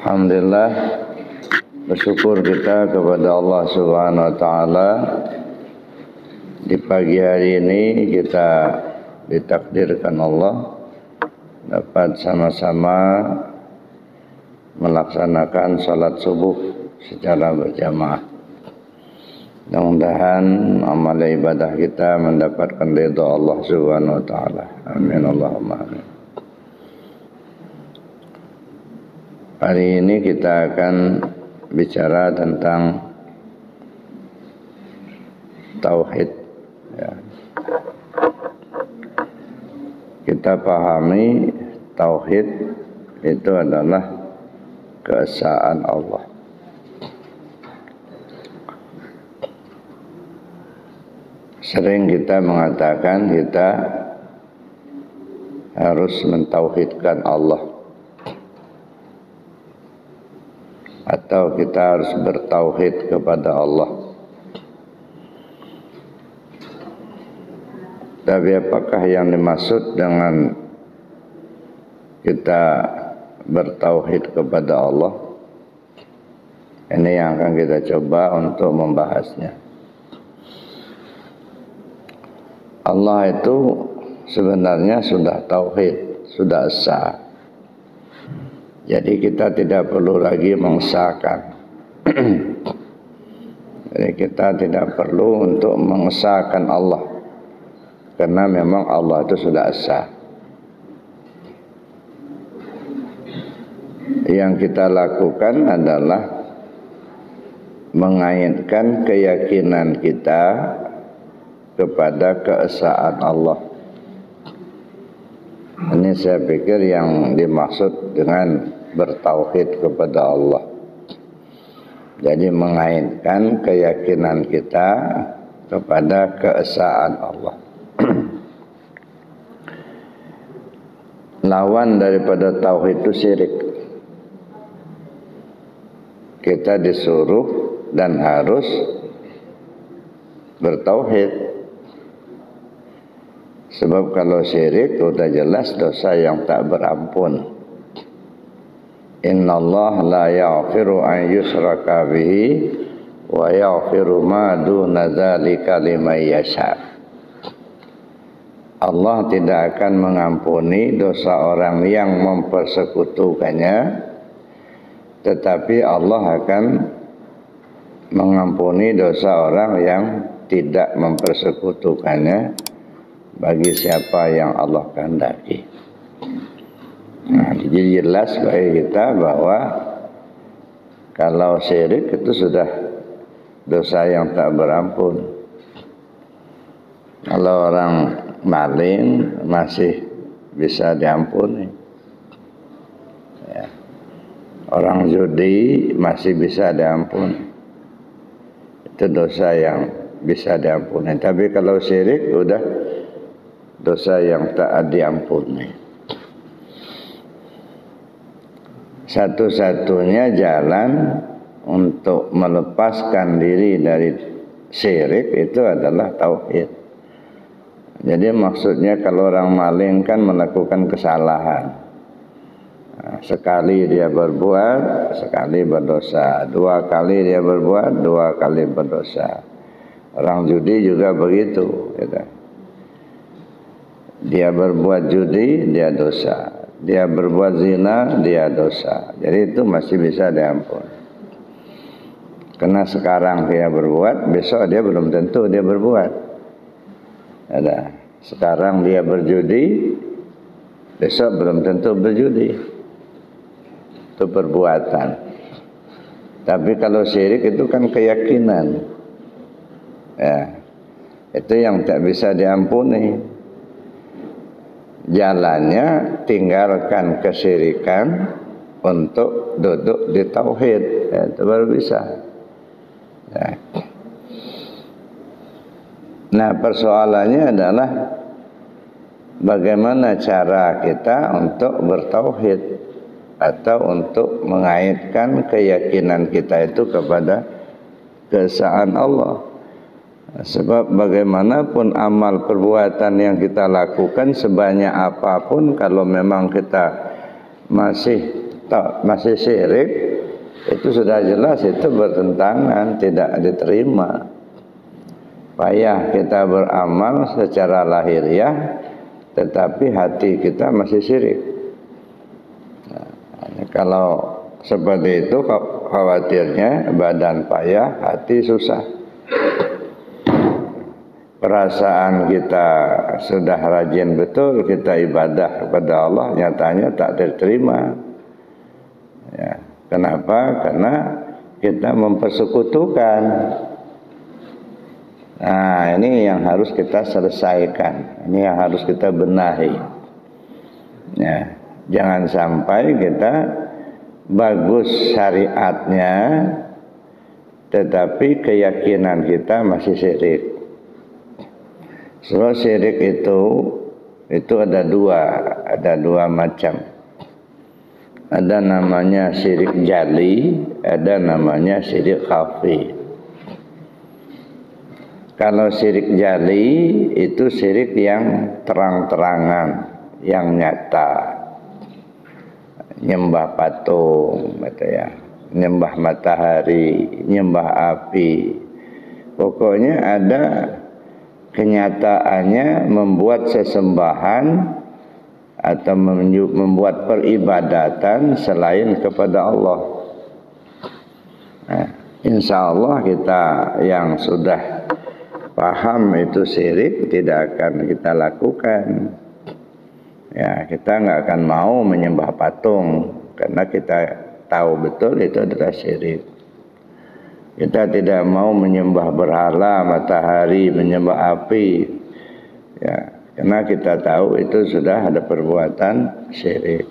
Alhamdulillah, bersyukur kita kepada Allah Subhanahu wa taala. Di pagi hari ini kita ditakdirkan Allah dapat sama-sama melaksanakan salat subuh secara berjamaah. Mudah-mudahan amal ibadah kita mendapatkan ridha Allah Subhanahu wa taala. Amin Allahumma amin. Hari ini kita akan bicara tentang tauhid. Ya. Kita pahami tauhid itu adalah keesaan Allah. Sering kita mengatakan kita harus mentauhidkan Allah, atau kita harus bertauhid kepada Allah. Tapi apakah yang dimaksud dengan kita bertauhid kepada Allah? Ini yang akan kita coba untuk membahasnya. Allah itu sebenarnya sudah tauhid, sudah esa. Jadi kita tidak perlu lagi mengesahkan. Jadi kita tidak perlu untuk mengesahkan Allah, karena memang Allah itu sudah esa. Yang kita lakukan adalah mengaitkan keyakinan kita kepada keesaan Allah. Ini saya pikir yang dimaksud dengan bertauhid kepada Allah. Jadi mengaitkan keyakinan kita kepada keesaan Allah. Lawan daripada tauhid itu syirik. Kita disuruh dan harus bertauhid. Sebab kalau syirik sudah jelas dosa yang tak berampun. Innallaha la yaghfiru an yushraka bihi wa yaghfiru ma duna dzalika liman yasha. Allah tidak akan mengampuni dosa orang yang mempersekutukannya, tetapi Allah akan mengampuni dosa orang yang tidak mempersekutukannya bagi siapa yang Allah kehendaki. Nah, jadi jelas bagi kita bahwa kalau syirik itu sudah dosa yang tak berampun. Kalau orang maling masih bisa diampuni. Ya. Orang judi masih bisa diampuni. Itu dosa yang bisa diampuni. Tapi kalau syirik udah dosa yang tak diampuni. Satu-satunya jalan untuk melepaskan diri dari syirik itu adalah tauhid. Jadi maksudnya kalau orang maling kan melakukan kesalahan. Nah, sekali dia berbuat, sekali berdosa. Dua kali dia berbuat, dua kali berdosa. Orang judi juga begitu. Gitu. Dia berbuat judi, dia dosa. Dia berbuat zina, dia dosa. Jadi itu masih bisa diampuni. Karena sekarang dia berbuat, besok dia belum tentu dia berbuat. Ada. Sekarang dia berjudi, besok belum tentu berjudi. Itu perbuatan. Tapi kalau syirik itu kan keyakinan. Ya. Itu yang tak bisa diampuni. Jalannya tinggalkan kesyirikan untuk duduk di tauhid, ya, itu baru bisa. Ya. Nah, persoalannya adalah bagaimana cara kita untuk bertauhid atau untuk mengaitkan keyakinan kita itu kepada keesaan Allah. Sebab bagaimanapun amal perbuatan yang kita lakukan sebanyak apapun, kalau memang kita masih masih syirik, itu sudah jelas itu bertentangan, tidak diterima. Payah kita beramal secara lahiriah, tetapi hati kita masih syirik. Nah, kalau seperti itu khawatirnya badan payah, hati susah. Perasaan kita sudah rajin betul, kita ibadah kepada Allah, nyatanya tak diterima. Ya, kenapa? Karena kita mempersekutukan. Nah, ini yang harus kita selesaikan. Ini yang harus kita benahi. Ya, jangan sampai kita bagus syariatnya, tetapi keyakinan kita masih syirik. Sebab syirik itu ada dua macam. Ada namanya syirik jali, ada namanya syirik khafi. Kalau syirik jali itu syirik yang terang-terangan, yang nyata. Nyembah patung, ya, nyembah matahari, nyembah api. Pokoknya ada kenyataannya membuat sesembahan atau membuat peribadatan selain kepada Allah. Nah, insya Allah kita yang sudah paham itu syirik tidak akan kita lakukan. Ya, kita nggak akan mau menyembah patung karena kita tahu betul itu adalah syirik. Kita tidak mau menyembah berhala, matahari, menyembah api. Ya, karena kita tahu itu sudah ada perbuatan syirik.